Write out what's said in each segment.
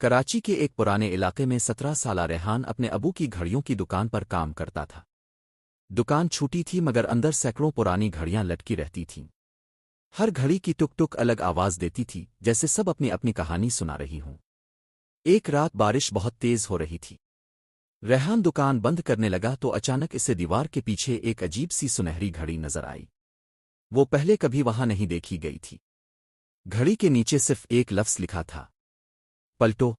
کراچی کے ایک پرانے علاقے میں 17 سالہ ریحان اپنے ابو کی گھڑیوں کی دکان پر کام کرتا تھا۔ دکان چھوٹی تھی مگر اندر سینکڑوں پرانی گھڑیاں لٹکی رہتی تھیں۔ ہر گھڑی کی ٹک ٹک الگ آواز دیتی تھی، جیسے سب اپنی اپنی کہانی سنا رہی ہوں۔ ایک رات بارش بہت تیز ہو رہی تھی۔ ریحان دکان بند کرنے لگا تو اچانک اسے دیوار کے پیچھے ایک عجیب سی سنہری گھڑی نظر آئی۔ وہ پہلے کبھی وہاں نہیں دیکھی گئی تھی۔ گھڑی کے نیچے صرف ایک لفظ لکھا تھا، پلٹو۔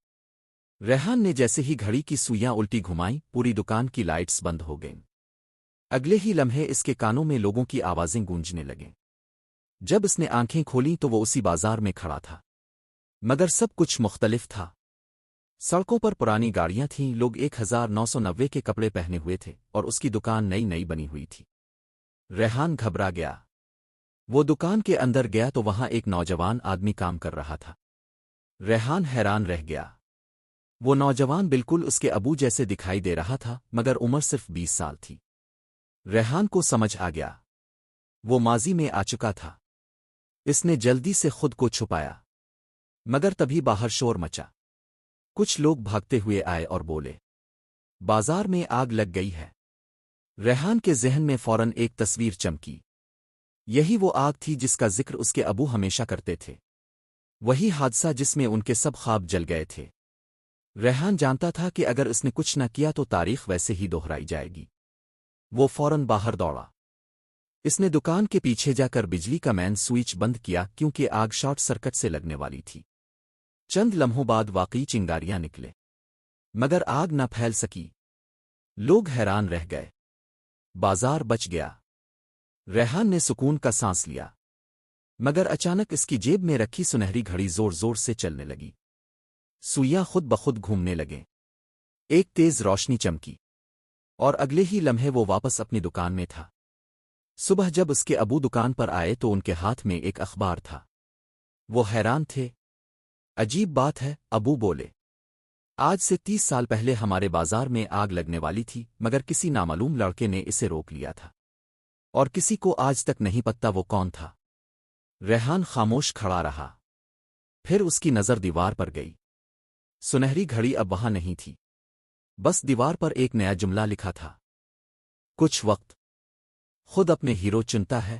ریحان نے جیسے ہی گھڑی کی سوئیاں الٹی گھمائیں، پوری دکان کی لائٹس بند ہو گئیں۔ اگلے ہی لمحے اس کے کانوں میں لوگوں کی آوازیں گونجنے لگیں۔ جب اس نے آنکھیں کھولیں تو وہ اسی بازار میں کھڑا تھا، مگر سب کچھ مختلف تھا۔ سڑکوں پر پرانی گاڑیاں تھیں، لوگ 1990 کے کپڑے پہنے ہوئے تھے، اور اس کی دکان نئی نئی بنی ہوئی تھی۔ ریحان گھبرا گیا۔ وہ دکان کے اندر گیا تو وہاں ایک نوجوان آدمی کام کر رہا تھا۔ ریحان حیران رہ گیا۔ وہ نوجوان بالکل اس کے ابو جیسے دکھائی دے رہا تھا، مگر عمر صرف 20 سال تھی۔ ریحان کو سمجھ آ گیا، وہ ماضی میں آ چکا تھا۔ اس نے جلدی سے خود کو چھپایا، مگر تبھی باہر شور مچا۔ کچھ لوگ بھاگتے ہوئے آئے اور بولے، بازار میں آگ لگ گئی ہے۔ ریحان کے ذہن میں فوراً ایک تصویر چمکی۔ یہی وہ آگ تھی جس کا ذکر اس کے ابو ہمیشہ کرتے تھے، وہی حادثہ جس میں ان کے سب خواب جل گئے تھے۔ ریحان جانتا تھا کہ اگر اس نے کچھ نہ کیا تو تاریخ ویسے ہی دہرائی جائے گی۔ وہ فوراً باہر دوڑا۔ اس نے دکان کے پیچھے جا کر بجلی کا مین سوئچ بند کیا، کیونکہ آگ شارٹ سرکٹ سے لگنے والی تھی۔ چند لمحوں بعد واقعی چنگاریاں نکلے، مگر آگ نہ پھیل سکی۔ لوگ حیران رہ گئے۔ بازار بچ گیا۔ ریحان نے سکون کا سانس لیا، مگر اچانک اس کی جیب میں رکھی سنہری گھڑی زور زور سے چلنے لگی۔ سوئیاں خود بخود گھومنے لگیں۔ ایک تیز روشنی چمکی، اور اگلے ہی لمحے وہ واپس اپنی دکان میں تھا۔ صبح جب اس کے ابو دکان پر آئے تو ان کے ہاتھ میں ایک اخبار تھا۔ وہ حیران تھے۔ عجیب بات ہے، ابو بولے، آج سے 30 سال پہلے ہمارے بازار میں آگ لگنے والی تھی، مگر کسی نامعلوم لڑکے نے اسے روک لیا تھا، اور کسی کو آج تک نہیں پتہ وہ کون تھا۔ ریحان خاموش کھڑا رہا۔ پھر اس کی نظر دیوار پر گئی۔ سنہری گھڑی اب وہاں نہیں تھی، بس دیوار پر ایک نیا جملہ لکھا تھا، کچھ وقت خود اپنے ہیرو چنتا ہے۔